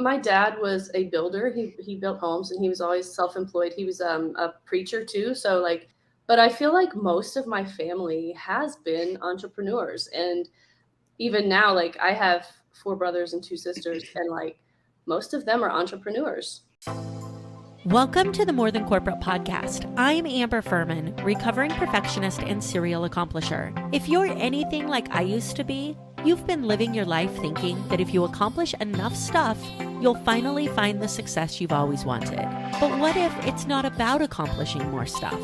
My dad was a builder. He built homes and he was always self-employed. He was a preacher too. So like, but I feel like most of my family has been entrepreneurs. And even now, like I have four brothers and two sisters, and like most of them are entrepreneurs. Welcome to the More Than Corporate podcast. I'm Amber Fuhriman, recovering perfectionist and serial accomplisher. If you're anything like I used to be, you've been living your life thinking that if you accomplish enough stuff, you'll finally find the success you've always wanted. But what if it's not about accomplishing more stuff?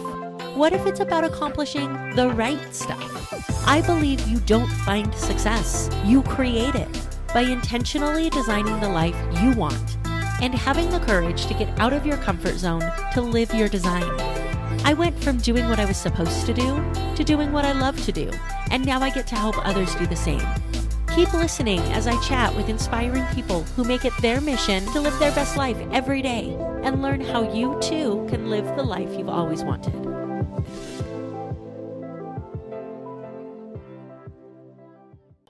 What if it's about accomplishing the right stuff? I believe you don't find success, you create it by intentionally designing the life you want and having the courage to get out of your comfort zone to live your design. I went from doing what I was supposed to do to doing what I love to do, and now I get to help others do the same. Keep listening as I chat with inspiring people who make it their mission to live their best life every day and learn how you too can live the life you've always wanted.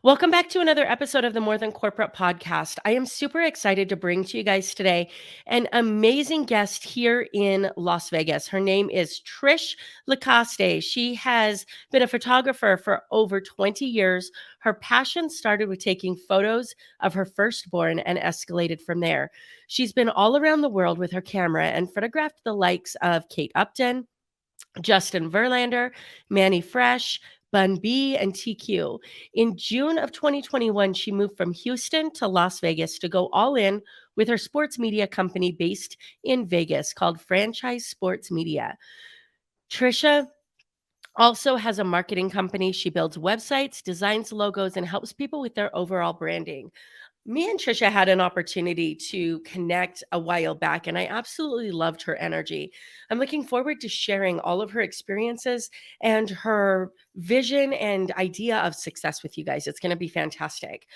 Welcome back to another episode of the More Than Corporate podcast. I am super excited to bring to you guys today an amazing guest here in Las Vegas. Her name is Trisha LaCoste. She has been a photographer for over 20 years. Her passion started with taking photos of her firstborn and escalated from there. She's been all around the world with her camera and photographed the likes of Kate Upton, Justin Verlander, Manny Fresh, Bun B, and TQ. In June of 2021, she moved from Houston to Las Vegas to go all in with her sports media company based in Vegas called Franchise Sports Media. Trisha also has a marketing company. She builds websites, designs logos, and helps people with their overall branding. Me and Trisha had an opportunity to connect a while back, and I absolutely loved her energy. I'm looking forward to sharing all of her experiences and her vision and idea of success with you guys. It's going to be fantastic.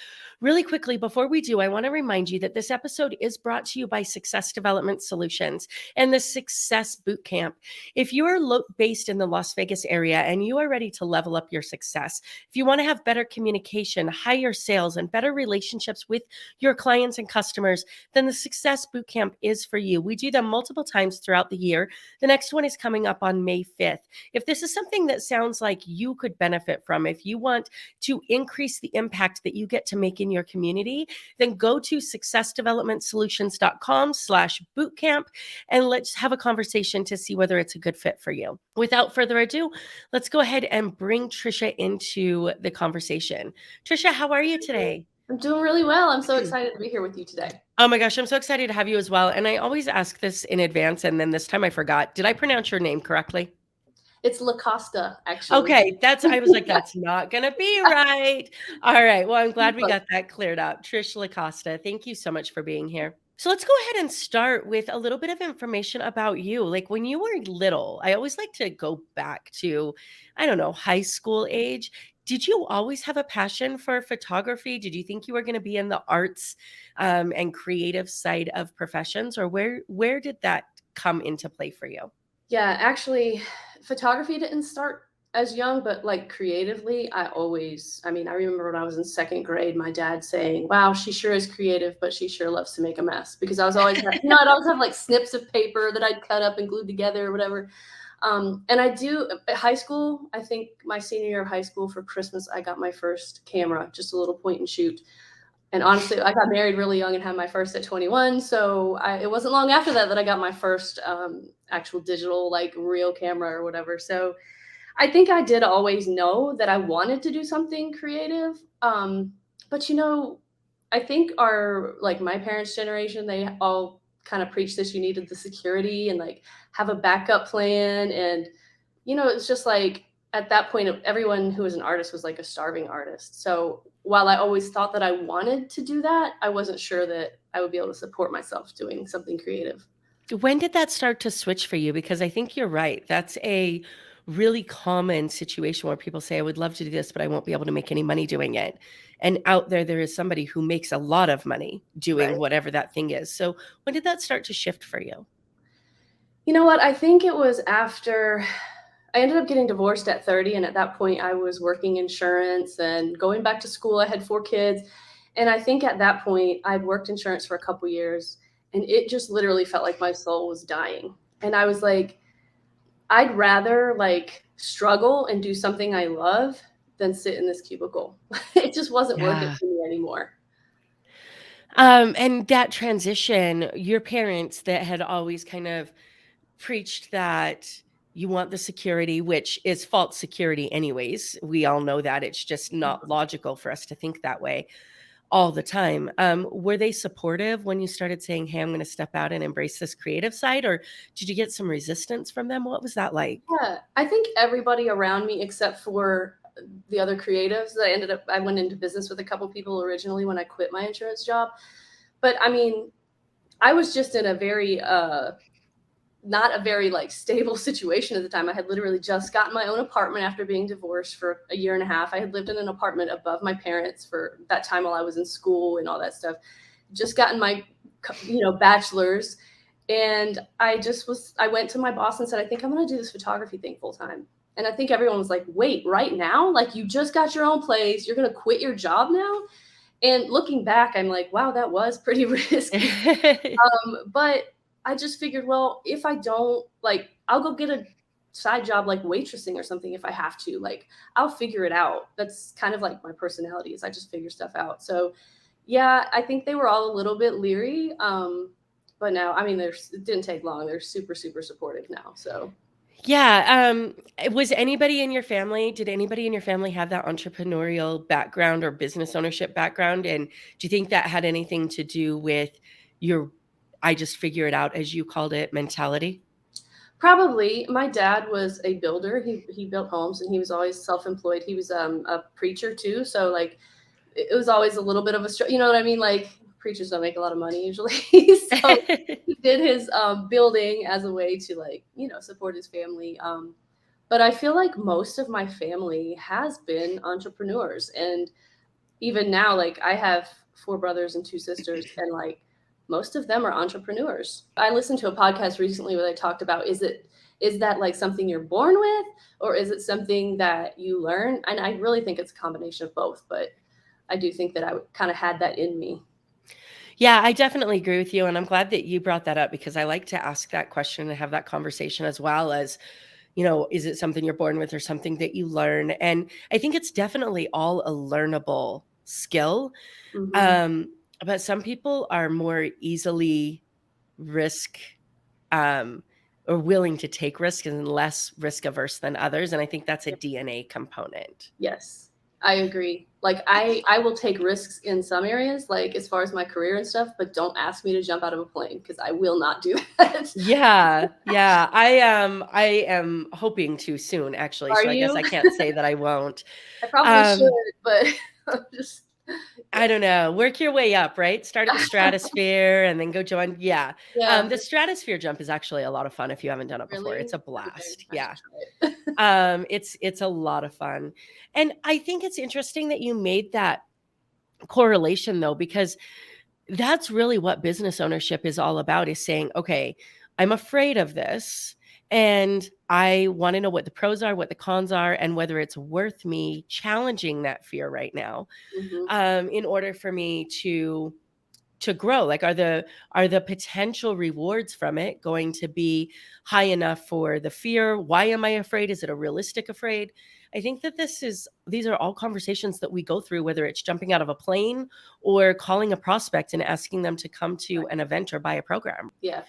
Really quickly, before we do, I want to remind you that this episode is brought to you by Success Development Solutions and the Success Bootcamp. If you are based in the Las Vegas area and you are ready to level up your success, if you want to have better communication, higher sales, and better relationships with your clients and customers, then the Success Bootcamp is for you. We do them multiple times throughout the year. The next one is coming up on May 5th. If this is something that sounds like you could benefit from, if you want to increase the impact that you get to make in your community, then go to successdevelopmentsolutions.com/bootcamp and let's have a conversation to see whether it's a good fit for you. Without further ado, let's go ahead and bring Trisha into the conversation. Trisha, how are you today? I'm doing really well. I'm so excited to be here with you today. Oh my gosh, I'm so excited to have you as well. And I always ask this in advance, and then this time I forgot. Did I pronounce your name correctly? It's LaCoste, actually. Okay, I was like, that's not going to be right. All right. Well, I'm glad we got that cleared up. Trisha LaCoste, thank you so much for being here. So let's go ahead and start with a little bit of information about you. Like when you were little, I always like to go back to, I don't know, high school age. Did you always have a passion for photography? Did you think you were going to be in the arts and creative side of professions, or where did that come into play for you? Yeah, actually, photography didn't start as young, but like creatively, I remember when I was in second grade, my dad saying, "Wow, she sure is creative, but she sure loves to make a mess." Because I was always, I'd always have like snips of paper that I'd cut up and glued together or whatever. And I do at high school, I think my senior year of high school for Christmas, I got my first camera, just a little point and shoot. And honestly, I got married really young and had my first at 21. So it wasn't long after that I got my first actual digital, like real camera or whatever. So I think I did always know that I wanted to do something creative. But I think my parents' generation, they all kind of preached this. You needed the security and like have a backup plan. And, it's just like at that point, everyone who was an artist was like a starving artist. So while I always thought that I wanted to do that, I wasn't sure that I would be able to support myself doing something creative. When did that start to switch for you? Because I think you're right. That's a really common situation where people say, I would love to do this, but I won't be able to make any money doing it. And out there is somebody who makes a lot of money doing whatever that thing is. So when did that start to shift for you? You know what? I think it was after I ended up getting divorced at 30. And at that point I was working insurance and going back to school. I had 4 kids. And I think at that point, I'd worked insurance for a couple years, and it just literally felt like my soul was dying. And I was like, I'd rather like struggle and do something I love than sit in this cubicle. It just wasn't worth it Yeah. for me anymore. And that transition, your parents that had always kind of preached that you want the security, which is false security anyways. We all know that. It's just not logical for us to think that way all the time. Were they supportive when you started saying, hey, I'm going to step out and embrace this creative side? Or did you get some resistance from them? What was that like? Yeah, I think everybody around me, except for the other creatives that I went into business with a couple people originally when I quit my insurance job. But I mean, I was just in a very, not a very like stable situation at the time. I had literally just gotten my own apartment after being divorced for a year and a half. I had lived in an apartment above my parents for that time while I was in school and all that stuff. Just gotten my, bachelor's. And I went to my boss and said, I think I'm going to do this photography thing full time. And I think everyone was like, wait, right now? Like you just got your own place. You're going to quit your job now? And looking back, I'm like, wow, that was pretty risky. But I just figured, well, if I don't, like, I'll go get a side job like waitressing or something if I have to. Like, I'll figure it out. That's kind of like my personality is I just figure stuff out. So, yeah, I think they were all a little bit leery. But now, I mean, it didn't take long. They're super, super supportive now. So, Yeah. Was anybody in your family, did anybody in your family have that entrepreneurial background or business ownership background? And do you think that had anything to do with your, I just figure it out, as you called it, mentality? probably my dad was a builder. He built homes and he was always self-employed. He was a preacher too. So, like, it was always a little bit of a, you know what I mean? Like preachers don't make a lot of money usually. So he did his building as a way to like, support his family. But I feel like most of my family has been entrepreneurs. And even now, like I have 4 brothers and 2 sisters and like most of them are entrepreneurs. I listened to a podcast recently where they talked about, is that like something you're born with or is it something that you learn? And I really think it's a combination of both, but I do think that I kind of had that in me. Yeah, I definitely agree with you. And I'm glad that you brought that up because I like to ask that question and have that conversation as well as, is it something you're born with or something that you learn? And I think it's definitely all a learnable skill. Mm-hmm. Um, but some people are more easily risk um, or willing to take risk and less risk averse than others. And I think that's a DNA component. Yes, I agree. Like I will take risks in some areas, like as far as my career and stuff, but don't ask me to jump out of a plane because I will not do that. Yeah, yeah. I am hoping to soon, actually. Are So I guess you? I can't say that I won't. I probably should, Um, but I'm just I don't know. Work your way up, right? Start at the yeah. stratosphere and then go join. Yeah. Yeah, The stratosphere jump is actually a lot of fun if you haven't done it before. It's really? a Okay, blast. I should Yeah. try it. It's a lot of fun. And I think it's interesting that you made that correlation though, because that's really what business ownership is all about is saying, okay, I'm afraid of this and I want to know what the pros are, what the cons are, and whether it's worth me challenging that fear right now Mhm. in order for me to grow. Like are the potential rewards from it going to be high enough for the fear? Why am I afraid? Is it a realistic afraid? I think that these are all conversations that we go through, whether it's jumping out of a plane or calling a prospect and asking them to come to Right. an event or buy a program. Yeah.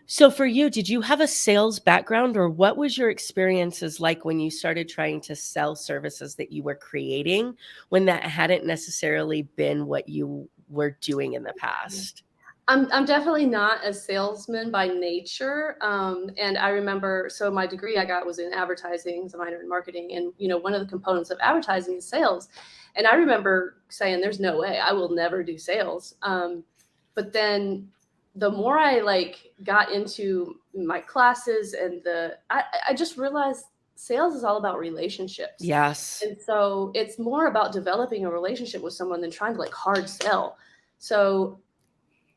So for you, did you have a sales background or what was your experiences like when you started trying to sell services that you were creating when that hadn't necessarily been what you were doing in the past? I'm definitely not a salesman by nature. And I remember, so my degree I got was in advertising, as a minor in marketing. And, one of the components of advertising is sales. And I remember saying, there's no way I will never do sales. But then the more I like got into my classes and I just realized sales is all about relationships. Yes. And so it's more about developing a relationship with someone than trying to like hard sell. So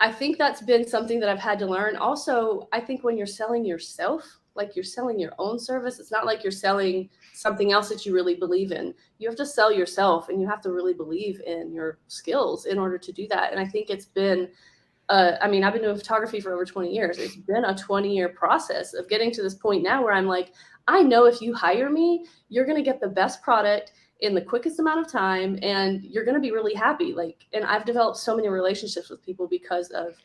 I think that's been something that I've had to learn. Also, I think when you're selling yourself, like you're selling your own service. It's not like you're selling something else that you really believe in. You have to sell yourself, and you have to really believe in your skills in order to do that. And I think it's been, I mean, I've been doing photography for over 20 years. It's been a 20-year process of getting to this point now where I'm like, I know if you hire me, you're going to get the best product in the quickest amount of time, and you're going to be really happy. Like, and I've developed so many relationships with people because of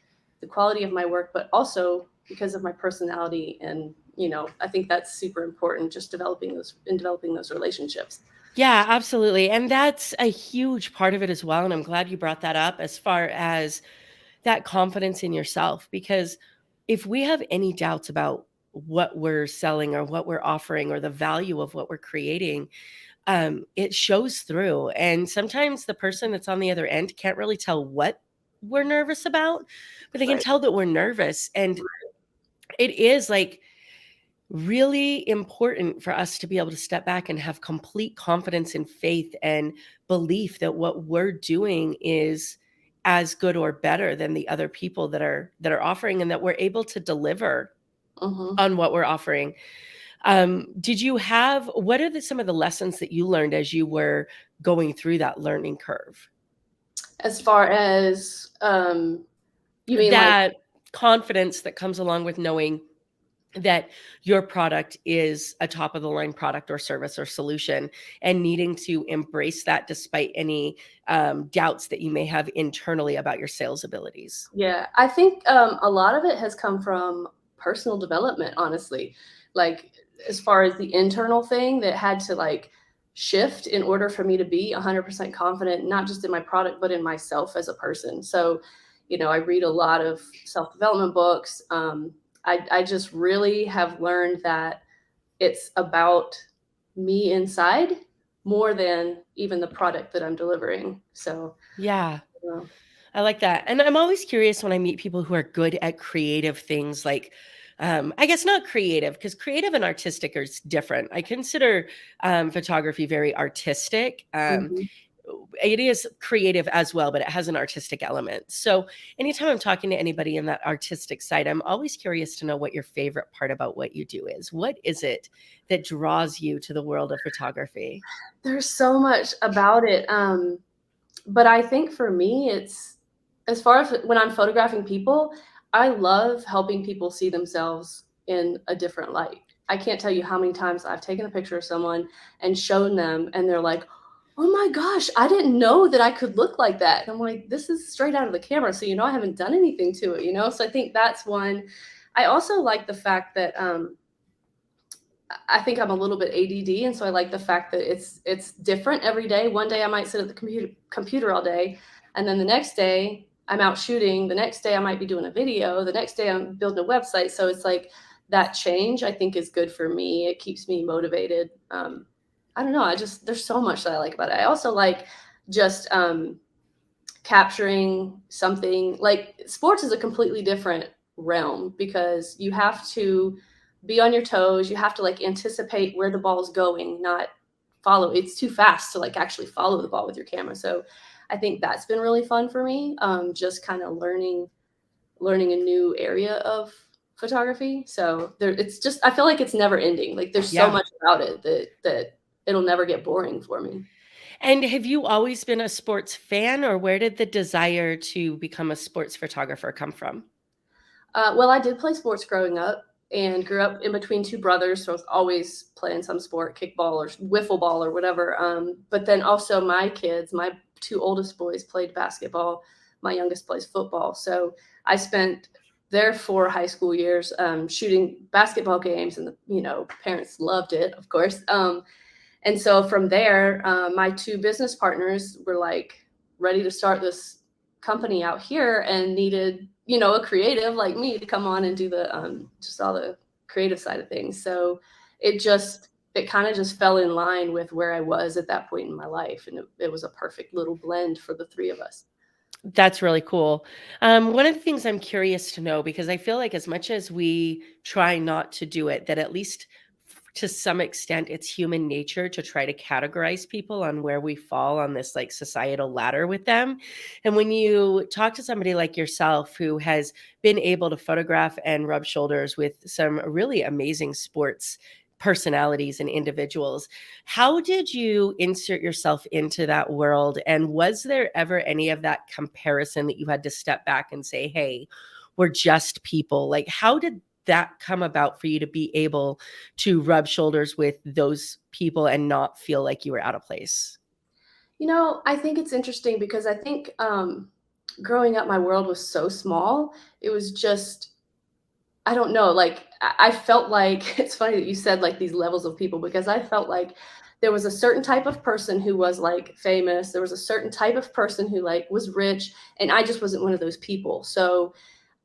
the quality of my work, but also because of my personality. And, you know, I think that's super important, just developing those relationships. Yeah, absolutely. And that's a huge part of it as well. And I'm glad you brought that up as far as that confidence in yourself, because if we have any doubts about what we're selling or what we're offering or the value of what we're creating, it shows through. And sometimes the person that's on the other end can't really tell what we're nervous about, but they can Right. tell that we're nervous. And it is like really important for us to be able to step back and have complete confidence and faith and belief that what we're doing is as good or better than the other people that are offering, and that we're able to deliver Mm-hmm. on what we're offering. Did you have, what are some of the lessons that you learned as you were going through that learning curve? As far as, you mean like, That confidence that comes along with knowing that your product is a top of the line product or service or solution, and needing to embrace that despite any doubts that you may have internally about your sales abilities? yeah, I think a lot of it has come from personal development, honestly. Like, as far as the internal thing that had to like shift in order for me to be 100% confident, not just in my product, but in myself as a person. So, you know, I read a lot of self-development books. I just really have learned that it's about me inside more than even the product that I'm delivering. So, Yeah. uh, I like that. And I'm always curious when I meet people who are good at creative things, like, I guess not creative, because creative and artistic are different. I consider photography very artistic. mhm. It is creative as well, but it has an artistic element. So anytime I'm talking to anybody in that artistic side, I'm always curious to know what your favorite part about what you do is. What is it that draws you to the world of photography? There's so much about it. But I think for me, it's, as far as when I'm photographing people, I love helping people see themselves in a different light. I can't tell you how many times I've taken a picture of someone and shown them, and they're like, "Oh my gosh, I didn't know that I could look like that." And I'm like, "This is straight out of the camera, so you know I haven't done anything to it, you know." So I think that's one. I also like the fact that I think I'm a little bit ADD, and so I like the fact that it's different every day. One day I might sit at the computer all day, and then the next day I'm out shooting. The next day I might be doing a video. The next day I'm building a website. So it's like that change, I think, is good for me. It keeps me motivated. I don't know. I just, there's so much that I like about it. I also like just capturing something. Like, sports is a completely different realm because you have to be on your toes. You have to like anticipate where the ball's going, not follow. It's too fast to like actually follow the ball with your camera. So I think that's been really fun for me. Just kind of learning a new area of photography. So there, it's just, I feel like it's never ending. Like, there's so Yeah. much about it that it'll never get boring for me. And have you always been a sports fan, or where did the desire to become a sports photographer come from? Well, I did play sports growing up and grew up in between two brothers. So I was always playing some sport, kickball or wiffle ball or whatever. But then also my kids, my two oldest boys played basketball. My youngest plays football. So I spent their 4 high school years shooting basketball games, and parents loved it, of course. And so from there, my two business partners were like ready to start this company out here and needed, a creative like me to come on and do the just all the creative side of things. So it kind of just fell in line with where I was at that point in my life, and it was a perfect little blend for the three of us. That's really cool. One of the things I'm curious to know, because I feel like as much as we try not to do it, that at least to some extent it's human nature to try to categorize people on where we fall on this like societal ladder with them. And when you talk to somebody like yourself who has been able to photograph and rub shoulders with some really amazing sports personalities and individuals, how did you insert yourself into that world? And was there ever any of that comparison that you had to step back and say, hey, we're just people? Like, how did that come about for you to be able to rub shoulders with those people and not feel like you were out of place? I think it's interesting because I think growing up, my world was so small. It was just, I don't know, like I felt like it's funny that you said like these levels of people, because I felt like there was a certain type of person who was like famous. There was a certain type of person who like was rich, and I just wasn't one of those people. So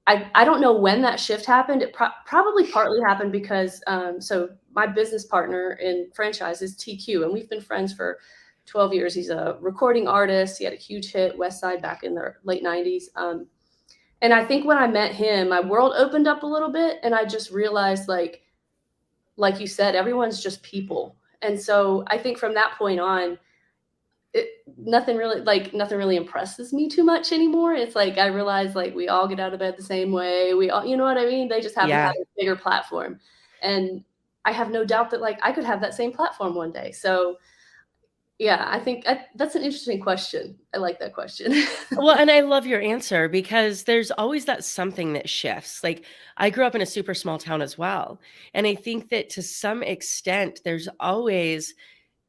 I don't know when that shift happened. It probably partly happened because so my business partner in franchise is TQ, and we've been friends for 12 years. He's a recording artist. He had a huge hit, West Side, back in the late 90s. And I think when I met him, my world opened up a little bit, and I just realized, like you said, everyone's just people. And so I think from that point on, nothing really impresses me too much anymore. It's like I realize like we all get out of bed the same way. We all, you know what I mean? They just happen to Yeah. have a bigger platform, and I have no doubt that like I could have that same platform one day. So yeah, I think that's an interesting question. I like that question. Well, and I love your answer because there's always that something that shifts. Like I grew up in a super small town as well. And I think that to some extent, there's always,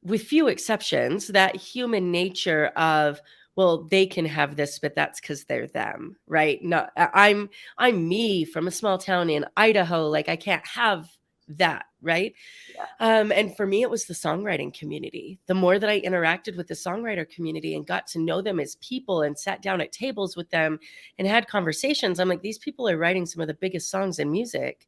with few exceptions, that human nature of, well, they can have this, but that's because they're them, right? Not I'm me from a small town in Idaho. Like I can't have that, right? Yeah. And for me, it was the songwriting community. The more that I interacted with the songwriter community and got to know them as people and sat down at tables with them and had conversations, I'm like, these people are writing some of the biggest songs in music.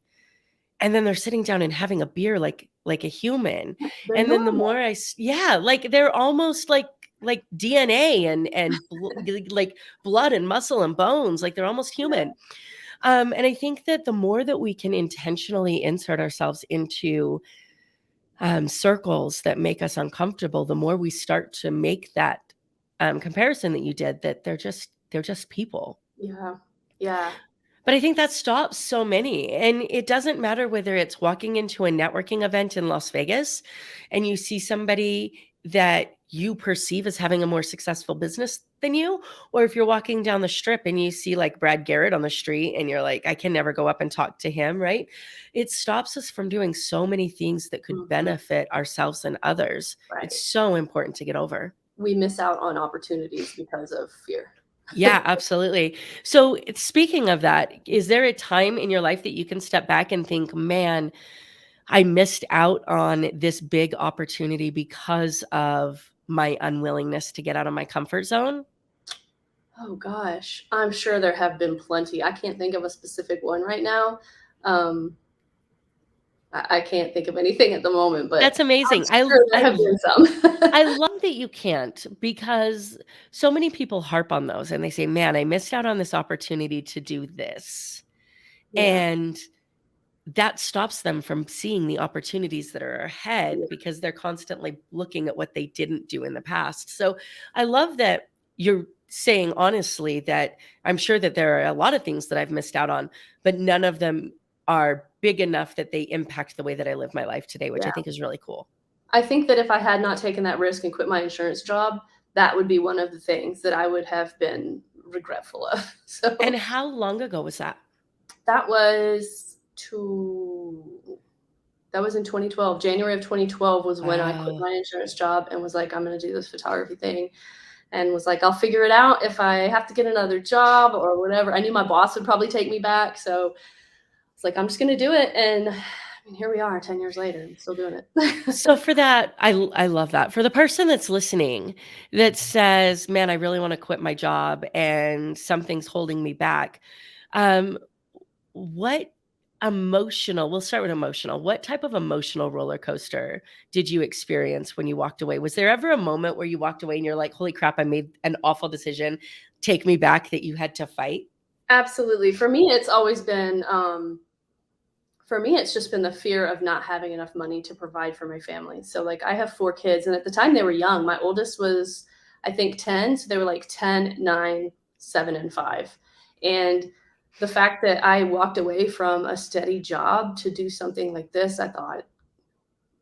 And then they're sitting down and having a beer like a human. They're And then the normal. more yeah, like they're almost like DNA and like blood and muscle and bones, like they're almost human. And I think that the more that we can intentionally insert ourselves into circles that make us uncomfortable, the more we start to make that comparison that you did, that they're just people. Yeah. Yeah. But I think that stops so many. And it doesn't matter whether it's walking into a networking event in Las Vegas and you see somebody that you perceive as having a more successful business than you, or if you're walking down the strip and you see like Brad Garrett on the street and you're like, I can never go up and talk to him, right? It stops us from doing so many things that could Mhm. benefit ourselves and others. Right. It's so important to get over. We miss out on opportunities because of fear. Yeah, absolutely. So, speaking of that, is there a time in your life that you can step back and think, man, I missed out on this big opportunity because of my unwillingness to get out of my comfort zone? Oh gosh, I'm sure there have been plenty. I can't think of a specific one right now. Um, I can't think of anything at the moment, but That's I'm amazing. sure there have been some. I love that you can't, because so many people harp on those and they say, man, I missed out on this opportunity to do this. Yeah, And that stops them from seeing the opportunities that are yeah, ahead because they're constantly looking at what they didn't do in the past. So I love that you're saying honestly that I'm sure that there are a lot of things that I've missed out on, but none of them are big enough that they impact the way that I live my life today, which I yeah. think is really cool. I think that if I had not taken that risk and quit my insurance job, that would be one of the things that I would have been regretful of. So And how long ago was that? that was that was in 2012. January of 2012 was when I quit Wow. my insurance job and was like, I'm going to do this photography thing. And was like, I'll figure it out if I have to get another job or whatever. I knew my boss would probably take me back. So it's like, I'm just going to do it. And I mean, here we are 10 years later and still doing it. So for that, I love that. For the person that's listening that says, "Man, I really want to quit my job and something's holding me back." Um, what emotional, we'll start with emotional. What type of emotional roller coaster did you experience when you walked away? Was there ever a moment where you walked away and you're like, "Holy crap, I made an awful decision. Take me back," that you had to fight? Absolutely. For me, it's always been for me, it's just been the fear of not having enough money to provide for my family. So like I have 4 kids, and at the time they were young. My oldest was, I think, 10. So they were like 10, 9, 7, and 5. And the fact that I walked away from a steady job to do something like this, I thought,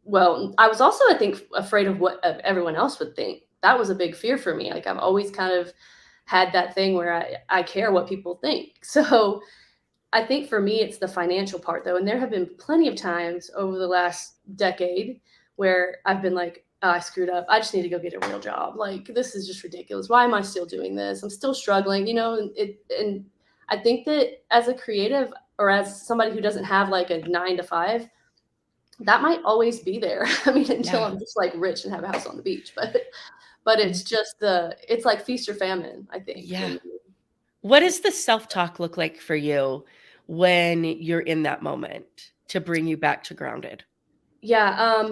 well, I was also, I think, afraid of what everyone else would think. That was a big fear for me. Like I've always kind of had that thing where I care what people think. So I think for me, it's the financial part though. And there have been plenty of times over the last decade where I've been like, oh, I screwed up. I just need to go get a real job. Like, this is just ridiculous. Why am I still doing this? I'm still struggling, and I think that as a creative or as somebody who doesn't have like a 9 to 5, that might always be there. I mean, until I'm just like rich and have a house on the beach, but it's just it's like feast or famine, I think. Yeah. What does the self-talk look like for you when you're in that moment to bring you back to grounded? Yeah.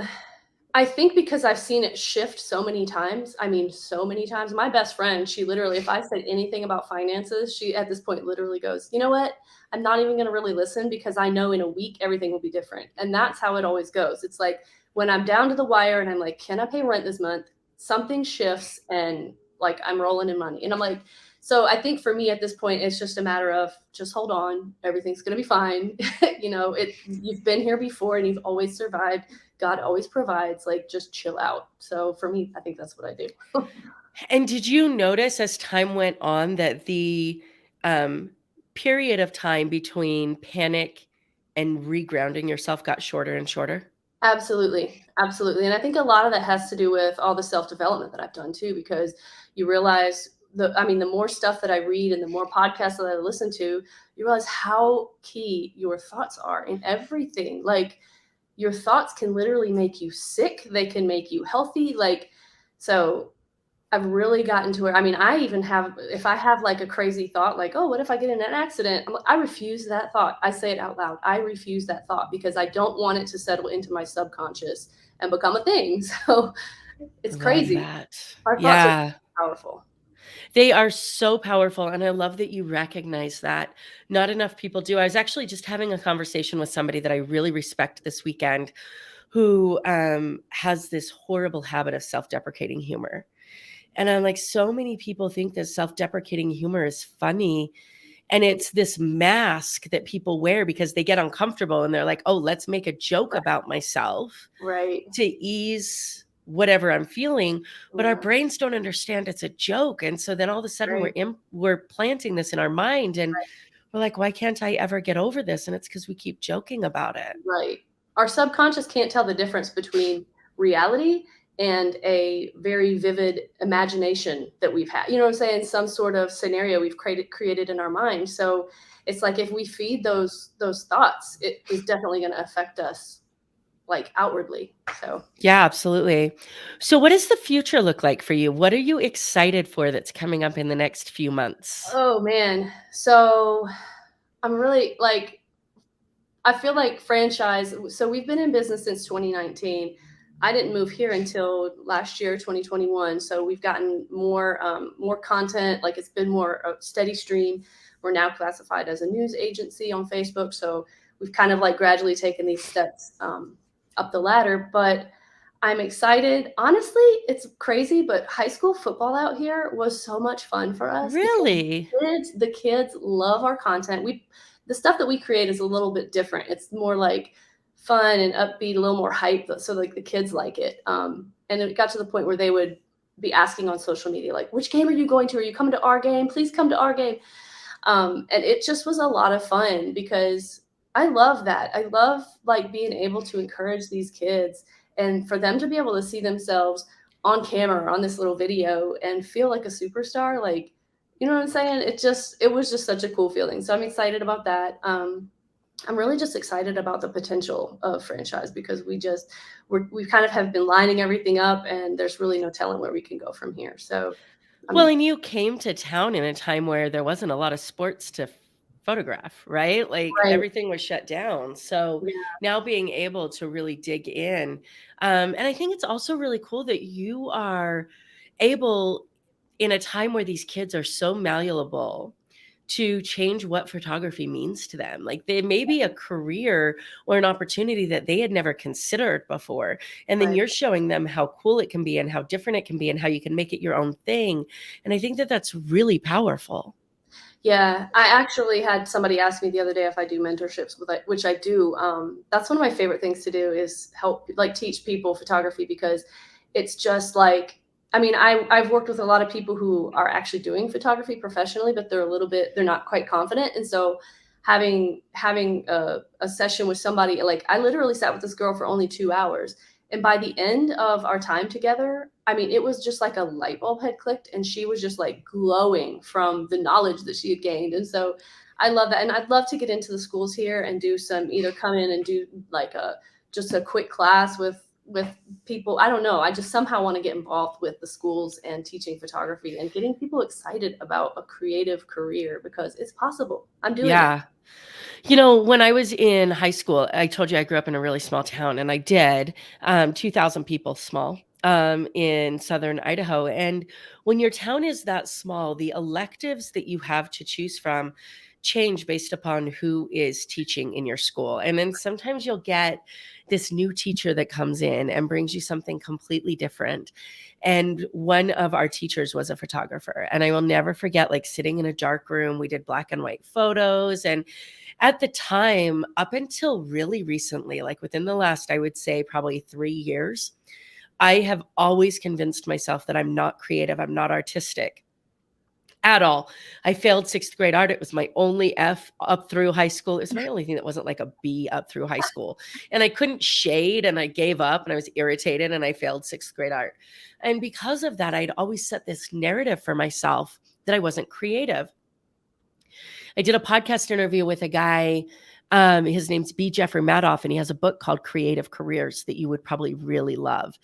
I think because I've seen it shift so many times. I mean, so many times. My best friend, she literally, if I said anything about finances, she at this point literally goes, you know what? I'm not even going to really listen because I know in a week everything will be different. And that's how it always goes. It's like when I'm down to the wire and I'm like, can I pay rent this month? Something shifts and like I'm rolling in money. And I'm like, so I think for me at this point, it's just a matter of just hold on. Everything's going to be fine. You've been here before and you've always survived. God always provides, like just chill out. So for me, I think that's what I do. And did you notice as time went on that the period of time between panic and regrounding yourself got shorter and shorter? Absolutely. Absolutely. And I think a lot of that has to do with all the self-development that I've done too, because you realize the more stuff that I read and the more podcasts that I listen to, you realize how key your thoughts are in everything. Like your thoughts can literally make you sick. They can make you healthy. So I've really gotten to where, I even have, if I have like a crazy thought, like, oh, what if I get in an accident? I refuse that thought. I say it out loud. I refuse that thought because I don't want it to settle into my subconscious and become a thing. So it's Love crazy. that. Our thoughts are Yeah. powerful. They are so powerful, and I love that you recognize that. Not enough people do. I was actually just having a conversation with somebody that I really respect this weekend who has this horrible habit of self-deprecating humor. And I'm like, so many people think that self-deprecating humor is funny, and it's this mask that people wear because they get uncomfortable and they're like, "Oh, let's make a joke about myself Right. to ease whatever I'm feeling." But our Yeah. brains don't understand it's a joke, and so then all of a sudden Right. we're planting this in our mind, and we're like, "Why can't I ever get over this?" And it's because we keep joking about it. Right. Our subconscious can't tell the difference between reality and a very vivid imagination that we've had. You know what I'm saying? Some sort of scenario we've created in our mind. So it's like if we feed those thoughts, it is definitely going to affect us like outwardly. So Yeah, absolutely. So what does the future look like for you? What are you excited for that's coming up in the next few months? oh man. So I'm really like I feel like franchise. So we've been in business since 2019. I didn't move here until last year, 2021. So we've gotten more content. Like it's been more a steady stream. We're now classified as a news agency on Facebook. So we've kind of like gradually taken these steps up the ladder. But I'm excited. Honestly, it's crazy, but high school football out here was so much fun for us because Really? the kids love our content. The stuff that we create is a little bit different. It's more like fun and upbeat, a little more hype, so like the kids like it. And it got to the point where they would be asking on social media, like, which game are you going to? Are you coming to our game? Please come to our game. And it just was a lot of fun because I love that. I love like being able to encourage these kids and for them to be able to see themselves on camera on this little video and feel like a superstar. Like, you know what I'm saying? It was just such a cool feeling. So I'm excited about that. I'm really just excited about the potential of franchise because we kind of have been lining everything up and there's really no telling where we can go from here. So Well, I'm and you came to town in a time where there wasn't a lot of sports to photograph, right? Like right. everything was shut down. So Yeah. now being able to really dig in. And I think it's also really cool that you are able, in a time where these kids are so malleable, to change what photography means to them. Like they may be a career or an opportunity that they had never considered before. And then Right. you're showing them how cool it can be and how different it can be and how you can make it your own thing. And I think that that's really powerful. Yeah, I actually had somebody ask me the other day if I do mentorships, which I do. That's one of my favorite things to do is help, like, teach people photography, because it's just like, I mean, I've worked with a lot of people who are actually doing photography professionally, but they're not quite confident. And so having a session with somebody, like I literally sat with this girl for only 2 hours. And by the end of our time together, I mean, it was just like a light bulb had clicked, and she was just like glowing from the knowledge that she had gained. And so I love that. And I'd love to get into the schools here and do either come in and do like just a quick class with people. I don't know. I just somehow want to get involved with the schools and teaching photography and getting people excited about a creative career, because it's possible. I'm doing it. Yeah. You know, when I was in high school, I told you I grew up in a really small town, and I did, 2,000 people small, in southern Idaho. And when your town is that small, the electives that you have to choose from change based upon who is teaching in your school. And then sometimes you'll get this new teacher that comes in and brings you something completely different. And one of our teachers was a photographer. And I will never forget, like, sitting in a dark room, we did black and white photos. And at the time, up until really recently, like within the last, I would say probably 3 years, I have always convinced myself that I'm not creative. I'm not artistic at all. I failed sixth grade art. It was my only F up through high school. It was my only thing that wasn't like a B up through high school. And I couldn't shade, and I gave up, and I was irritated, and I failed sixth grade art. And because of that, I'd always set this narrative for myself that I wasn't creative. I did a podcast interview with a guy. His name's B. Jeffrey Madoff, and he has a book called Creative Careers that you would probably really love.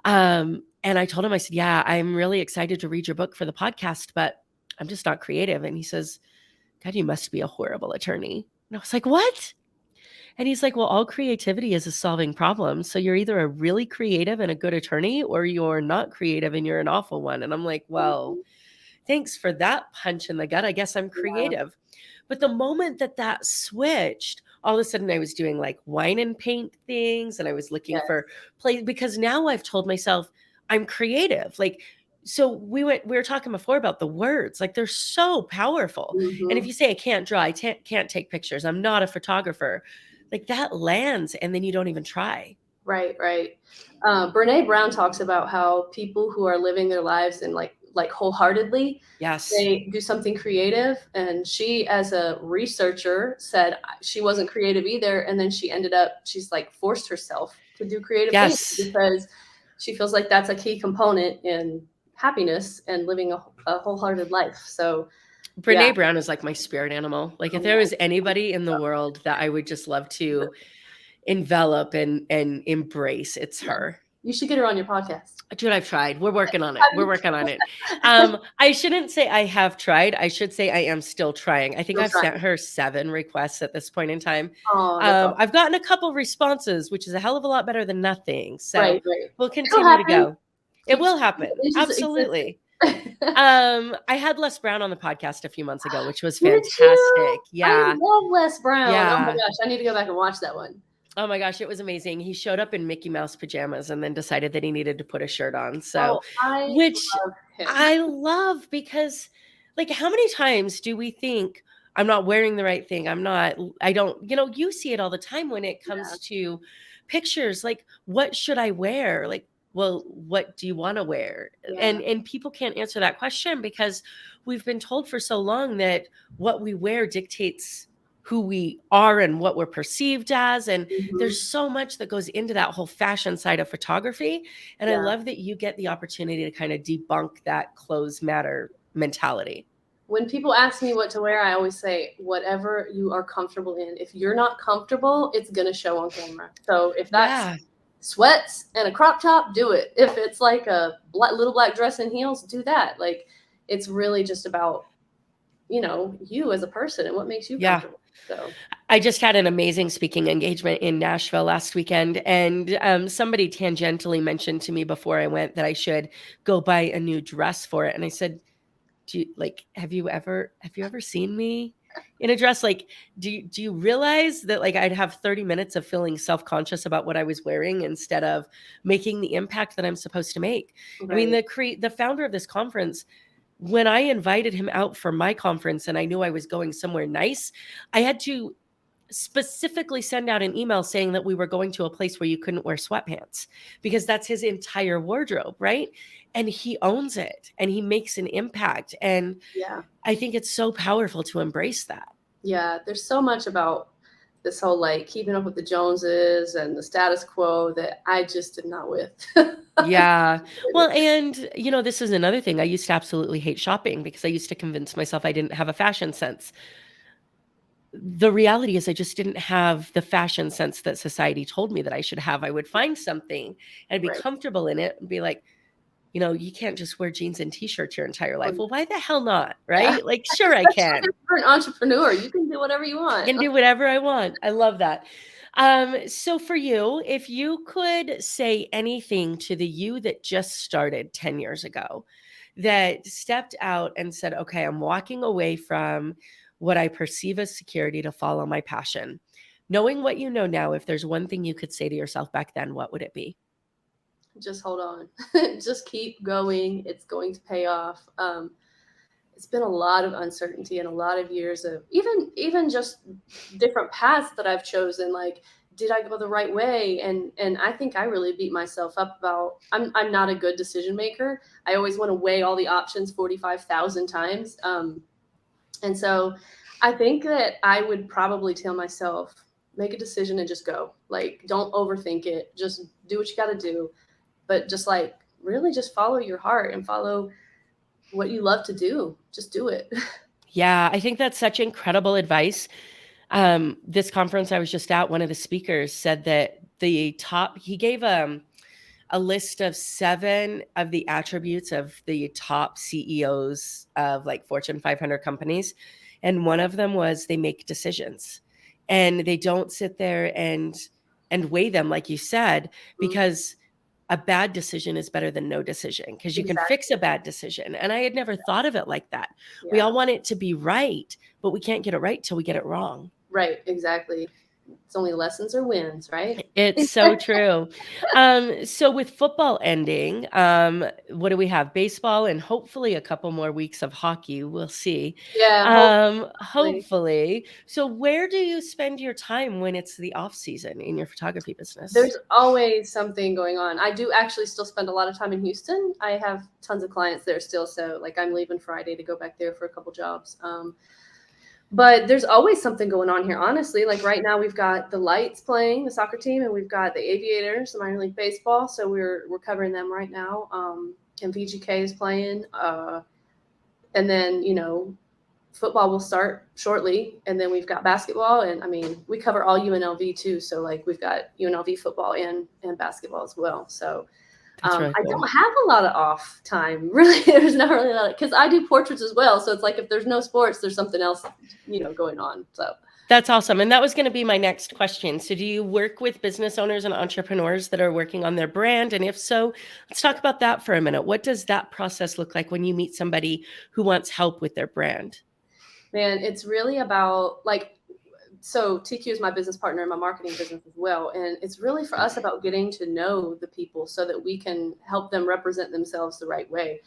And I told him, I said, yeah, I'm really excited to read your book for the podcast, but I'm just not creative. And he says, God, you must be a horrible attorney. And I was like, what? And he's like, well, all creativity is solving problems. So you're either a really creative and a good attorney, or you're not creative and you're an awful one. And I'm like, well, thanks for that punch in the gut. I guess I'm creative. But the moment that switched, all of a sudden I was doing like wine and paint things, and I was looking for play, because now I've told myself I'm creative. Like, so we were talking before about the words, like they're so powerful. And if you say I can't draw, I can't take pictures, I'm not a photographer, like that lands, and then you don't even try. Right. Brittney Brown talks about how people who are living their lives in like wholeheartedly, Yes, they do something creative. And she, as a researcher, said she wasn't creative either. And then she's like forced herself to do creative things, because she feels like that's a key component in happiness and living a wholehearted life. So Brittney Brown is like my spirit animal. Like if there was anybody in the world that I would just love to envelop and embrace, it's her. You should get her on your podcast. Dude, I've tried. We're working on it. I shouldn't say I have tried. I should say I am still trying. I think I've sent her 7 requests at this point in time. Awesome. I've gotten a couple responses, which is a hell of a lot better than nothing. So right. We'll continue to go. It will happen. Absolutely. I had Les Brown on the podcast a few months ago, which was fantastic. Yeah. I love Les Brown. Yeah. Oh my gosh, I need to go back and watch that one. Oh my gosh, it was amazing. He showed up in Mickey Mouse pajamas and then decided that he needed to put a shirt on. So, I love, because like, how many times do we think I'm not wearing the right thing? I don't, you see it all the time when it comes to pictures. Like, what should I wear? Like, well, what do you want to wear? And people can't answer that question, because we've been told for so long that what we wear dictates who we are and what we're perceived as. And there's so much that goes into that whole fashion side of photography. And I love that you get the opportunity to kind of debunk that clothes matter mentality. When people ask me what to wear, I always say, whatever you are comfortable in. If you're not comfortable, it's going to show on camera. So if that's sweats and a crop top, do it. If it's like a little black dress and heels, do that. Like, it's really just about, you as a person and what makes you comfortable. So I just had an amazing speaking engagement in Nashville last weekend, and somebody tangentially mentioned to me before I went that I should go buy a new dress for it. And I said, have you ever seen me in a dress? Like, do you realize that like I'd have 30 minutes of feeling self-conscious about what I was wearing instead of making the impact that I'm supposed to make? I mean, Right. the founder of this conference, when I invited him out for my conference and I knew I was going somewhere nice, I had to specifically send out an email saying that we were going to a place where you couldn't wear sweatpants, because that's his entire wardrobe, right? And he owns it and he makes an impact. And Yeah. I think it's so powerful to embrace that. Yeah. There's so much about this whole like keeping up with the Joneses and the status quo that I just did not with. Yeah. Well, and this is another thing. I used to absolutely hate shopping because I used to convince myself I didn't have a fashion sense. The reality is I just didn't have the fashion sense that society told me that I should have. I would find something and be Right. comfortable in it and be like, you can't just wear jeans and t-shirts your entire Oh, life. Well, why the hell not? yeah. Right? Like, sure, I Especially can. if you're an entrepreneur, you can do whatever you I want. can do whatever I want. I love that. So for you, if you could say anything to the you that just started 10 years ago, that stepped out and said, okay, I'm walking away from what I perceive as security to follow my passion. Knowing what you know now, if there's one thing you could say to yourself back then, what would it be? Just hold on. Just keep going. It's going to pay off. It's been a lot of uncertainty and a lot of years of even just different paths that I've chosen. Like, did I go the right way? And I think I really beat myself up about. I'm not a good decision maker. I always want to weigh all the options 45,000 times. And so I think that I would probably tell myself, make a decision and just go. Like, don't overthink it. Just do what you got to do. But just like really just follow your heart and follow what you love to do. Just do it. Yeah, I think that's such incredible advice. This conference I was just at, one of the speakers said that he gave a list of 7 of the attributes of the top CEOs of like Fortune 500 companies. And one of them was they make decisions and they don't sit there and weigh them, like you said, because a bad decision is better than no decision, because you can fix a Exactly. bad decision. And I had never thought of it like that. We Yeah. all want it to be right, but we can't get it right till we get it wrong. Right. Exactly. It's only lessons or wins, right? It's so true. So with football ending, what do we have? Baseball and hopefully a couple more weeks of hockey. We'll see. Yeah. Hopefully. Hopefully. So where do you spend your time when it's the off season in your photography business? There's always something going on. I do actually still spend a lot of time in Houston. I have tons of clients there still. So like I'm leaving Friday to go back there for a couple jobs. But there's always something going on here, honestly. Like right now we've got the Lights playing, the soccer team, and we've got the Aviators, the minor league baseball. So we're covering them right now. And VGK is playing. And then, football will start shortly. And then we've got basketball. And I mean, we cover all UNLV too. So like we've got UNLV football and basketball as well. So Really I cool. don't have a lot of off time. Really, there's not really a lot because I do portraits as well. So it's like if there's no sports, there's something else, going on. So That's awesome. And that was going to be my next question. So do you work with business owners and entrepreneurs that are working on their brand? And if so, let's talk about that for a minute. What does that process look like when you meet somebody who wants help with their brand? man, it's really about so TQ is my business partner in my marketing business as well. And it's really for us about getting to know the people so that we can help them represent themselves the right way.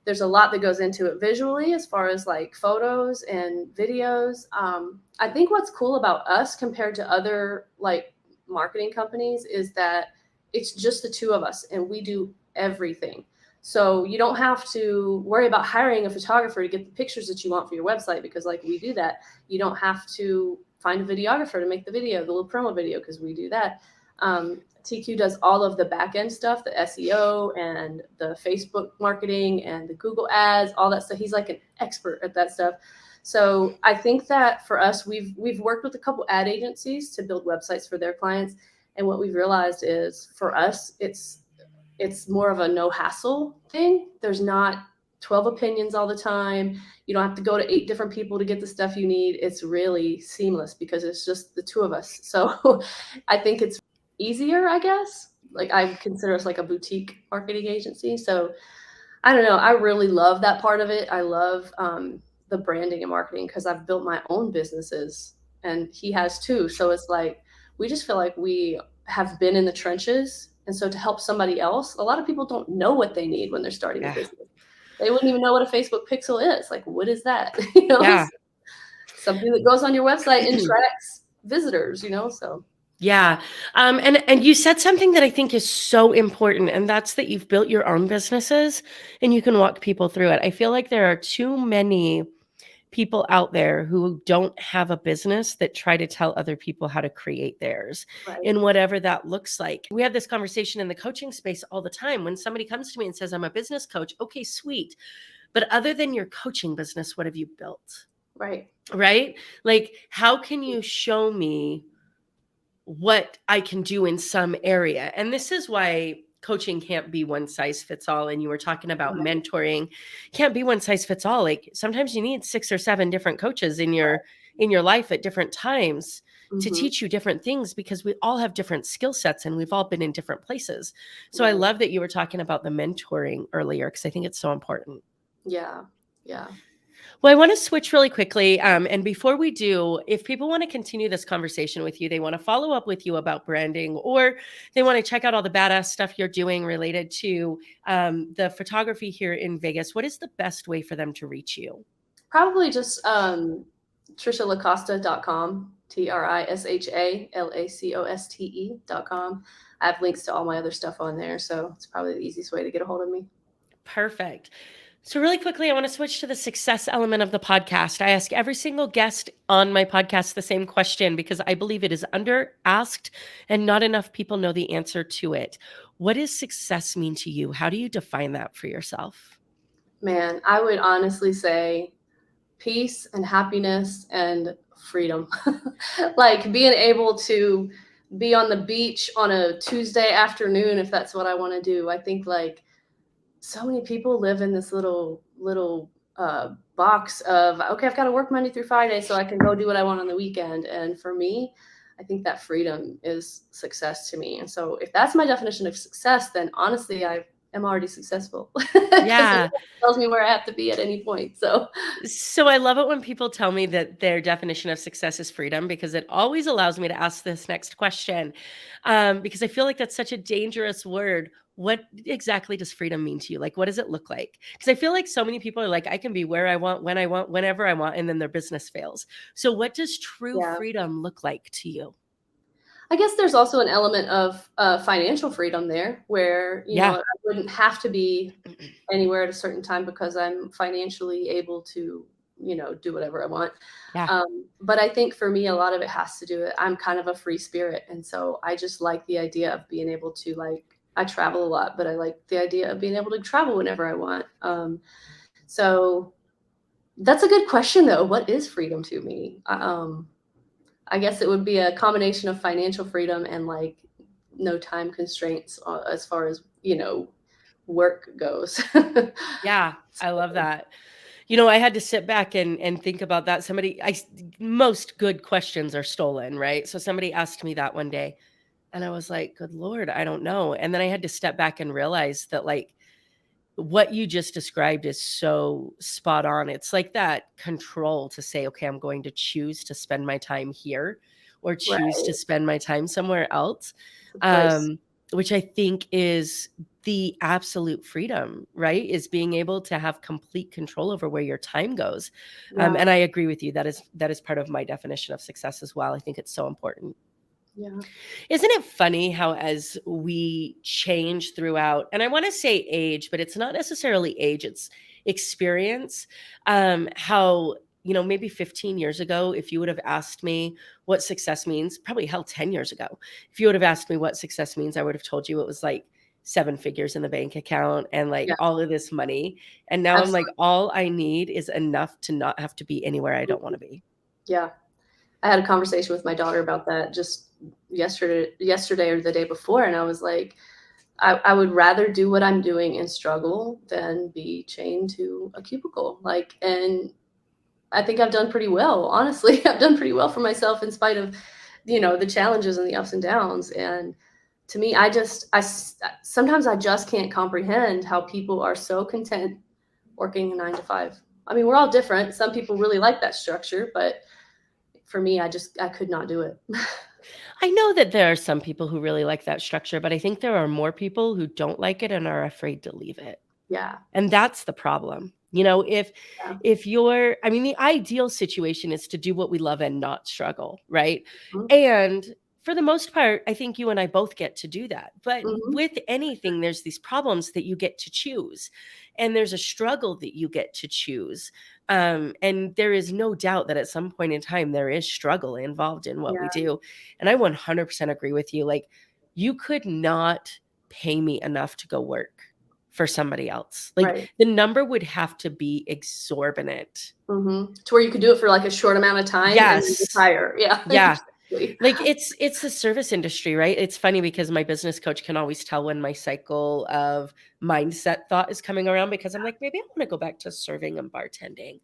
There's a lot that goes into it visually as far as like photos and videos. I think what's cool about us compared to other like marketing companies is that it's just the two of us and we do everything. So you don't have to worry about hiring a photographer to get the pictures that you want for your website because like we do that. You don't have to find a videographer to make the video, the little promo video, because we do that. TQ does all of the back end stuff, the SEO and the Facebook marketing and the Google ads, all that stuff. He's like an expert at that stuff. So I think that for us, we've worked with a couple ad agencies to build websites for their clients. And what we've realized is for us, it's more of a no hassle thing. There's not 12 opinions all the time. You don't have to go to 8 different people to get the stuff you need. It's really seamless because it's just the two of us. So I think it's easier, I guess. Like I consider us like a boutique marketing agency. So I don't know. I really love that part of it. I love the branding and marketing because I've built my own businesses and he has too. So it's like we just feel like we have been in the trenches. And so to help somebody else, a lot of people don't know what they need when they're starting a Yeah. business. They wouldn't even know what a Facebook pixel is. Like, what is that? You know, Yeah. something that goes on your website and tracks visitors, you know? So Yeah. And you said something that I think is so important, and that's that you've built your own businesses and you can walk people through it. I feel like there are too many people out there who don't have a business that try to tell other people how to create theirs right, in whatever that looks like. We have this conversation in the coaching space all the time. When somebody comes to me and says, I'm a business coach, okay, sweet. But other than your coaching business, what have you built? right, Right? Like, how can you show me what I can do in some area? And this is why coaching can't be one size fits all. And you were talking about right, mentoring, can't be one size fits all. Like sometimes you need 6 or 7 different coaches in your life at different times to mm-hmm, teach you different things, because we all have different skill sets and we've all been in different places. So I right, love that you were talking about the mentoring earlier, because I think it's so important. yeah, yeah. Well, I want to switch really quickly. And before we do, if people want to continue this conversation with you, they want to follow up with you about branding, or they want to check out all the badass stuff you're doing related to the photography here in Vegas, what is the best way for them to reach you? Probably just TrishaLaCoste.com, TrishaLacoste.com. I have links to all my other stuff on there, so it's probably the easiest way to get a hold of me. Perfect. So, really quickly, I want to switch to the success element of the podcast. I ask every single guest on my podcast the same question because I believe it is under asked and not enough people know the answer to it. What does success mean to you? How do you define that for yourself? Man, I would honestly say peace and happiness and freedom. Like being able to be on the beach on a Tuesday afternoon if that's what I want to do. I think like so many people live in this little box of okay, I've got to work Monday through Friday so I can go do what I want on the weekend. And for me, I think that freedom is success to me. And so if that's my definition of success, then honestly, I am already successful because it Yeah. tells me where I have to be at any point. So So I love it when people tell me that their definition of success is freedom, because it always allows me to ask this next question. Because I feel like that's such a dangerous word. What exactly does freedom mean to you? Like, what does it look like? Because I feel like so many people are like, I can be where I want, when I want, whenever I want, and then their business fails. So what does true yeah. freedom look like to you? I guess there's also an element of financial freedom there where, you know, Yeah. I wouldn't have to be anywhere at a certain time because I'm financially able to, you know, do whatever I want. Yeah. But I think for me, a lot of it has to do with I'm kind of a free spirit. And so I just like the idea of being able to like, I travel a lot, but I like the idea of being able to travel whenever I want. So that's a good question though. What is freedom to me? I guess it would be a combination of financial freedom and like no time constraints as far as, you know, work goes. Yeah. I love that. I had to sit back and think about that. Most good questions are stolen, right? So somebody asked me that one day and I was like, good Lord, I don't know. And then I had to step back and realize that like what you just described is so spot on. It's like that control to say, okay, I'm going to choose to spend my time here or choose to Right. spend my time somewhere else. The choice. Um, which I think is the absolute freedom, right? Is being able to have complete control over where your time goes. Yeah. And I agree with you. That is part of my definition of success as well. I think it's so important. Yeah. Isn't it funny how as we change throughout, and I want to say age, but it's not necessarily age, it's experience, how, maybe 15 years ago, if you would have asked me what success means, probably hell, 10 years ago, if you would have asked me what success means, I would have told you it was like 7 figures in the bank account and like Yeah. all of this money. And now I'm like, Absolutely. all I need is enough to not have to be anywhere I don't want to be. Yeah. I had a conversation with my daughter about that just yesterday or the day before. And I was like, I would rather do what I'm doing and struggle than be chained to a cubicle. Like, and I think I've done pretty well, honestly. I've done pretty well for myself in spite of, you know, the challenges and the ups and downs. And to me, sometimes I just can't comprehend how people are so content working a 9 to 5. I mean, we're all different. Some people really like that structure, but for me, I could not do it. I know that there are some people who really like that structure, but I think there are more people who don't like it and are afraid to leave it. Yeah. And that's the problem. You know, Yeah. if you're, I mean, the ideal situation is to do what we love and not struggle, right? Mhm. And for the most part, I think you and I both get to do that. But Mhm. with anything, there's these problems that you get to choose, and there's a struggle that you get to choose. And there is no doubt that at some point in time, there is struggle involved in what we Yeah. do. And I 100% agree with you. Like, you could not pay me enough to go work for somebody else. Like, Right. the number would have to be exorbitant. To where you could do it for like a short amount of time and then Yes. retire. Yeah. Yeah. Exactly. Like, it's the service industry, right? It's funny because my business coach can always tell when my cycle of mindset thought is coming around, because I'm like, maybe I want to go back to serving and bartending.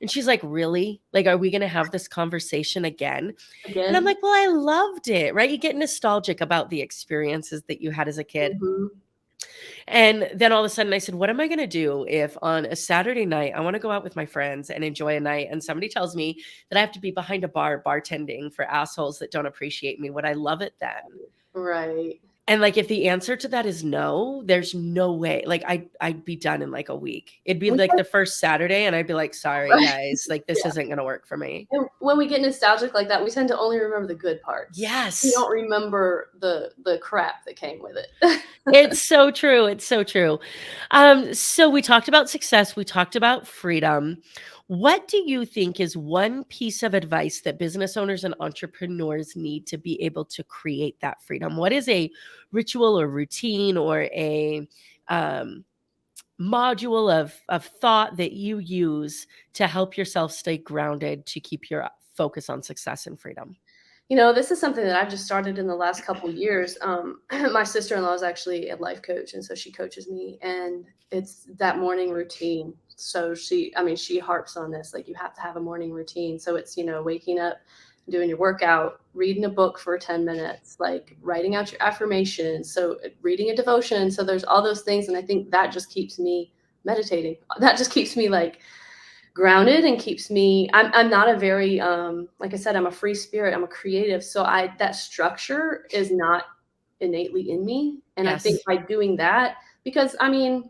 And she's like, really? Like, are we going to have this conversation again? And I'm Again. like, well, I loved it, right? You get nostalgic about the experiences that you had as a kid. Mhm. And then all of a sudden I said, what am I going to do if on a Saturday night I want to go out with my friends and enjoy a night, and somebody tells me that I have to be behind a bar bartending for assholes that don't appreciate me? Would I love it then? Right. And like, if the answer to that is no, there's no way. Like, I'd be done in like a week. It'd be We like the first Saturday and I'd be like, sorry Right. guys, like this Yeah. isn't going to work for me. And when we get nostalgic like that, we tend to only remember the good parts. We Yes. don't remember the crap that came with it. It's so true. It's so true. So we talked about success. We talked about freedom. What do you think is one piece of advice that business owners and entrepreneurs need to be able to create that freedom? What is a ritual or routine or a um, module of thought that you use to help yourself stay grounded, to keep your focus on success and freedom? This is something that I've just started in the last couple years. My sister-in-law is actually a life coach, and so she coaches me, and it's that morning routine. So she harps on this, like, you have to have a morning routine. So it's, waking up, doing your workout, reading a book for 10 minutes, like writing out your affirmations. So reading a devotion. So there's all those things. And I think that just keeps me meditating. That just keeps me like grounded and keeps me. I'm not a very like I said, I'm a free spirit, I'm a creative, so I that structure is not innately in me. And I think Yes. by doing that, because I mean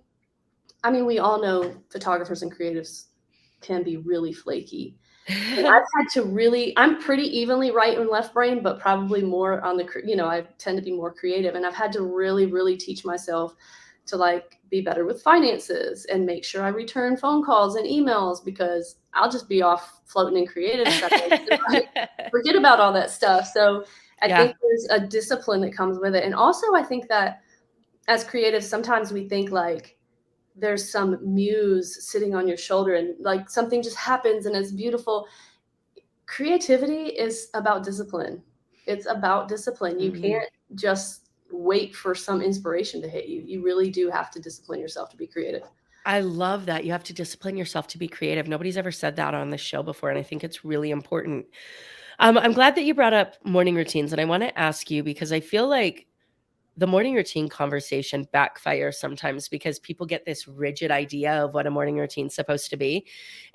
we all know photographers and creatives can be really flaky. And I've had to really, I'm pretty evenly right and left brain, but probably more on I tend to be more creative. And I've had to really, really teach myself to like be better with finances and make sure I return phone calls and emails, because I'll just be off floating in creative stuff. Like, forget about all that stuff. So I Yeah. think there's a discipline that comes with it. And also I think that as creatives, sometimes we think like there's some muse sitting on your shoulder and like something just happens and it's beautiful. Creativity is about discipline. It's about discipline. You Mhm. can't just wait for some inspiration to hit you. You really do have to discipline yourself to be creative. I love that. You have to discipline yourself to be creative. Nobody's ever said that on this show before, and I think it's really important. I'm glad that you brought up morning routines, and I want to ask you, because I feel like the morning routine conversation backfires sometimes, because people get this rigid idea of what a morning routine's supposed to be.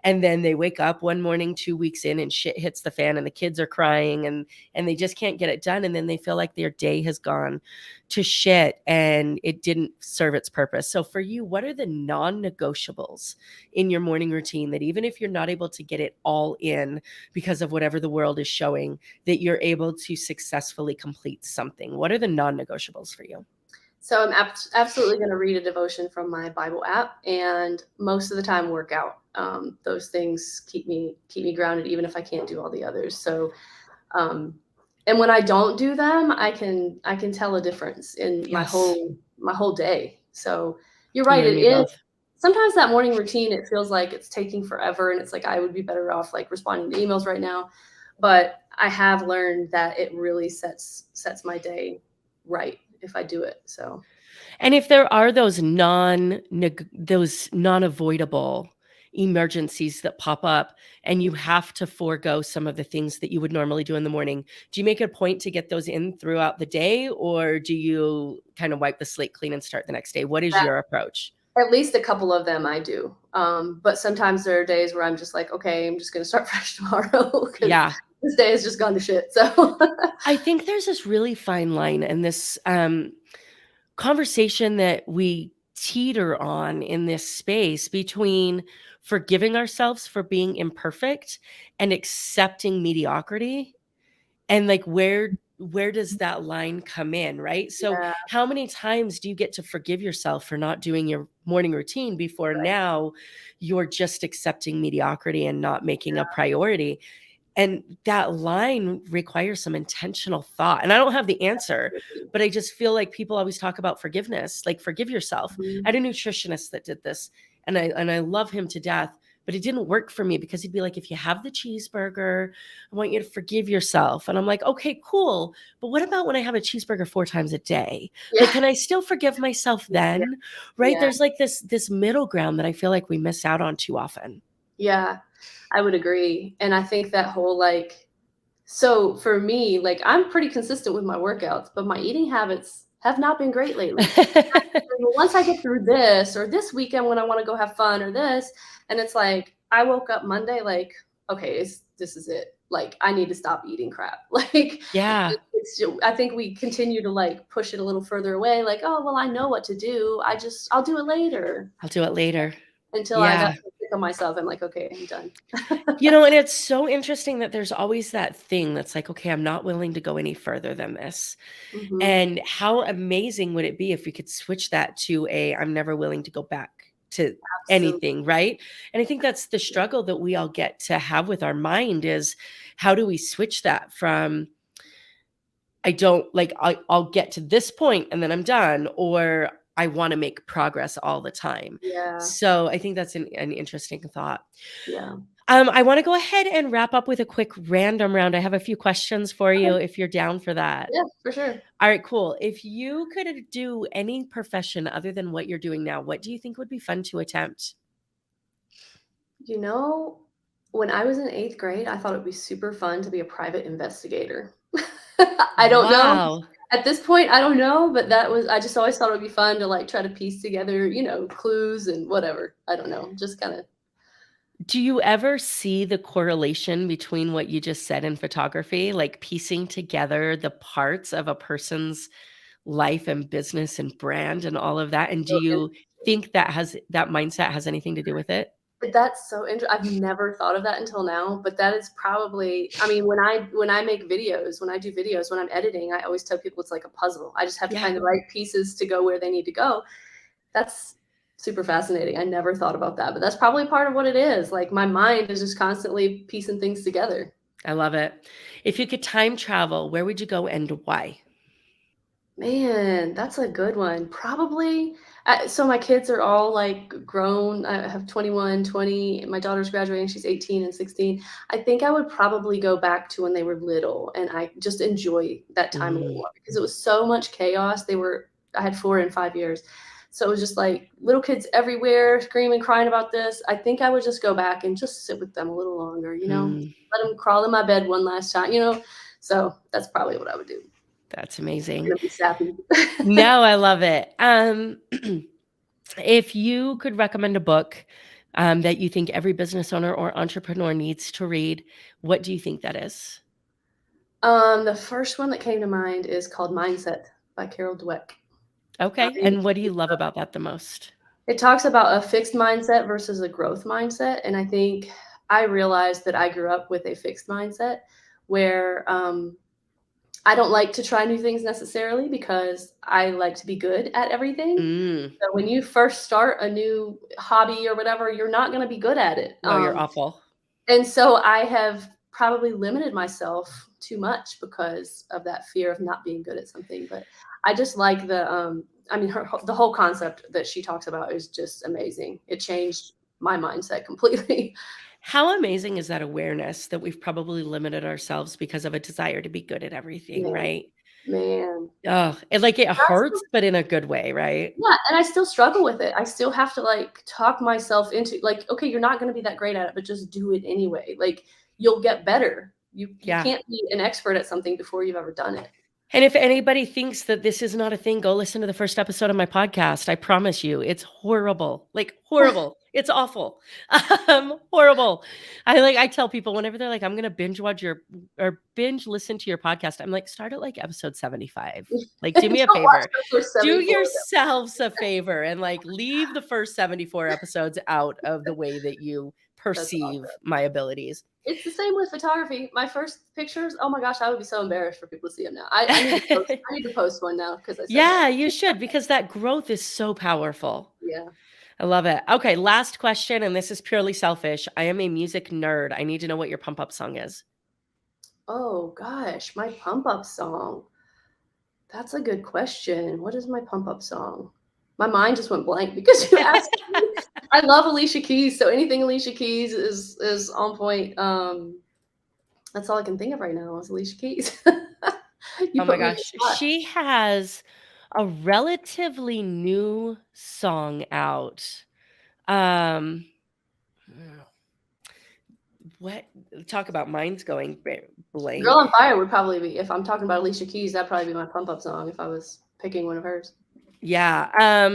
And then they wake up one morning 2 weeks in and shit hits the fan and the kids are crying and they just can't get it done. And then they feel like their day has gone to shit and it didn't serve its purpose. So for you, what are the non-negotiables in your morning routine that even if you're not able to get it all in because of whatever the world is showing, that you're able to successfully complete something? What are the non-negotiables for you? So I'm absolutely going to read a devotion from my Bible app, and most of the time work out. Those things keep me grounded, even if I can't do all the others. So, um, and when I don't do them, I can tell a difference in my Yes. whole day. So you're right. You and It me is both. sometimes that morning routine. It feels like it's taking forever, and it's like I would be better off like responding to emails right now. But I have learned that it really sets my day right if I do it. So And if there are those non-avoidable emergencies that pop up and you have to forego some of the things that you would normally do in the morning. Do you make a point to get those in throughout the day, or do you kind of wipe the slate clean and start the next day? What is your approach? At least a couple of them I do. But sometimes there are days where I'm just like, okay, I'm just going to start fresh tomorrow because Yeah. this day has just gone to shit. So I think there's this really fine line and this conversation that we teeter on in this space between forgiving ourselves for being imperfect and accepting mediocrity. And like, where does that line come in, right? So yeah, how many times do you get to forgive yourself for not doing your morning routine before right. now you're just accepting mediocrity and not making a priority? And that line requires some intentional thought. And I don't have the answer, but I just feel like people always talk about forgiveness, like forgive yourself. Mhm. I had a nutritionist that did this, and I love him to death, but it didn't work for me because he'd be like, if you have the cheeseburger, I want you to forgive yourself. And I'm like, okay, cool. But what about when I have a cheeseburger 4 times a day? Like, Yeah, can I still forgive myself yeah, then? Right? yeah, There's like this middle ground that I feel like we miss out on too often. yeah. I would agree. And I think that whole like, so for me, like I'm pretty consistent with my workouts, but my eating habits have not been great lately. Well, once I get through this or this weekend when I want to go have fun or this, and it's like I woke up Monday like, okay, this is it. Like I need to stop eating crap. Like Yeah, I think we continue to like push it a little further away. Like, oh well, I know what to do. I'll do it later I'll do it later. until I got Yeah. sick of myself. I'm like, okay, I'm done. And it's so interesting that there's always that thing that's like, okay, I'm not willing to go any further than this. Hmm. And how amazing would it be if we could switch that to I'm never willing to go back to Absolutely. anything, right? And I think that's the struggle that we all get to have with our mind is how do we switch that from I don't like I'll get to this point and then I'm done, or I want to make progress all the time. Yeah. So I think that's an interesting thought. Yeah. I want to go ahead and wrap up with a quick random round. I have a few questions for you Okay. if you're down for that. Yeah, for sure. All right, cool. If you could do any profession other than what you're doing now, what do you think would be fun to attempt? You know, when I was in 8th grade, I thought it'd be super fun to be a private investigator. I don't know. Wow. At this point, I don't know, but I just always thought it would be fun to, like, try to piece together, clues and whatever. I don't know, just kinda. Do you ever see the correlation between what you just said in photography, like piecing together the parts of a person's life and business and brand and all of that? And do So you interesting. think that mindset has anything to do with it? That's so I've never thought of that until now, but that is probably I mean, when I make videos, when I do videos, when I'm editing, I always tell people it's like a puzzle. I just have to Yeah. find the right pieces to go where they need to go. That's super fascinating. I never thought about that, but that's probably part of what it is. Like my mind is just constantly piecing things together. I love it. If you could time travel, where would you go and why? Man, that's a good one. Probably so my kids are all, like, grown. I have 21, 20. My daughter's graduating, she's 18 and 16. I think I would probably go back to when they were little, and I just enjoy that time a little Mm, more because it was so much chaos. I had 4 and 5 years. So it was just, like, little kids everywhere screaming, crying about this. I think I would just go back and just sit with them a little longer, mm, let them crawl in my bed one last time. So that's probably what I would do. that's amazing. Gonna be sappy. No, I love it. If you could recommend a book that you think every business owner or entrepreneur needs to read, what do you think that is? The first one that came to mind is called Mindset by Carol Dweck. Okay. And what do you love about that the most? It talks about a fixed mindset versus a growth mindset, and I think I realized that I grew up with a fixed mindset where, I don't like to try new things necessarily because I like to be good at everything. Mm, So when you first start a new hobby or whatever, you're not gonna be good at it. no, you're awful. And so I have probably limited myself too much because of that fear of not being good at something. But I just like I mean, the whole concept that she talks about is just amazing. It changed my mindset completely. How amazing is that awareness that we've probably limited ourselves because of a desire to be good at everything, Yeah, right? Man. Oh, it That's hurts, but in a good way, right? Yeah, and I still struggle with it. I still have to, like, talk myself into, like, "Okay, you're not gonna be that great at it, but just do it anyway." Like, you'll get better. You Yeah. can't be an expert at something before you've ever done it. And if anybody thinks that this is not a thing, go listen to the first episode of my podcast. I promise you, it's horrible. Like horrible. It's awful. Horrible. I tell people whenever they're like, I'm gonna binge watch your or binge listen to your podcast. I'm like, start at like episode 75. Like, do me a Don't watch favor. the first Do 74 of them. yourselves a favor and like leave the first 74 episodes out of the way that you That's perceive awesome. my abilities. It's the same with photography. My first pictures, oh my gosh, I would be so embarrassed for people to see them now. I need to post I need to post one now because I said that. Yeah, you should, because that growth is so powerful. Yeah. I love it. Okay, last question, and this is purely selfish. I am a music nerd. I need to know what your pump up song is. Oh gosh, my pump up song. That's a good question. What is my pump up song? My mind just went blank because you asked me. I love Alicia Keys, so anything Alicia Keys is on point. That's all I can think of right now is Alicia Keys. You Oh my put me on the gosh. spot. She has a relatively new song out. Um what talk about minds going blank. Girl on Fire would probably be, if I'm talking about Alicia Keys, that'd probably be my pump up song if I was picking one of hers. Yeah.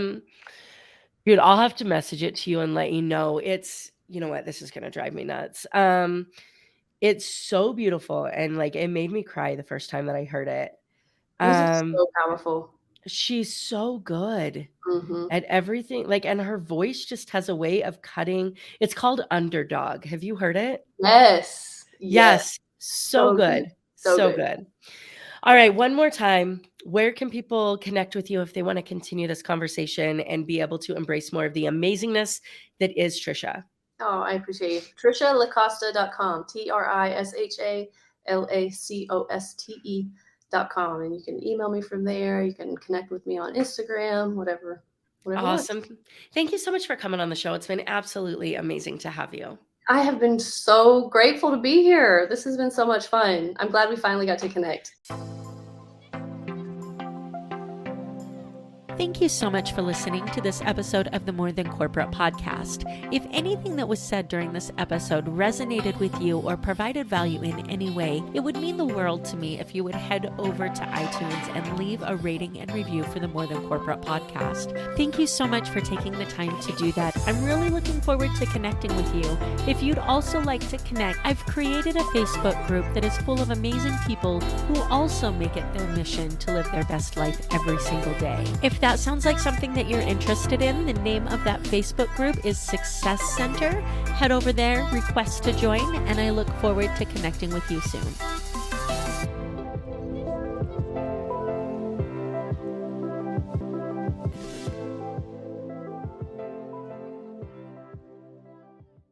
Dude, I'll have to message it to you and let you know. It's, you know what, this is gonna drive me nuts. It's so beautiful and like it made me cry the first time that I heard it. Music's Um, so powerful. she's so good Mhm. at everything. Like, and her voice just has a way of cutting. It's called Underdog. Have you heard it? Yes. Yes. Yes. So So good. good. So So good. good. All right, one more time. Where can people connect with you if they want to continue this conversation and be able to embrace more of the amazingness that is Trisha? Oh, I appreciate you. TrishaLaCoste.com. TrishaLacoste.com. And you can email me from there. You can connect with me on Instagram, whatever works. Awesome. Thank you so much for coming on the show. It's been absolutely amazing to have you. I have been so grateful to be here. This has been so much fun. I'm glad we finally got to connect. Thank you so much for listening to this episode of the More Than Corporate podcast. If anything that was said during this episode resonated with you or provided value in any way, it would mean the world to me if you would head over to iTunes and leave a rating and review for the More Than Corporate podcast. Thank you so much for taking the time to do that. I'm really looking forward to connecting with you. If you'd also like to connect, I've created a Facebook group that is full of amazing people who also make it their mission to live their best life every single day. If that sounds like something that you're interested in, the name of that Facebook group is Success Center. Head over there, request to join, and I look forward to connecting with you soon.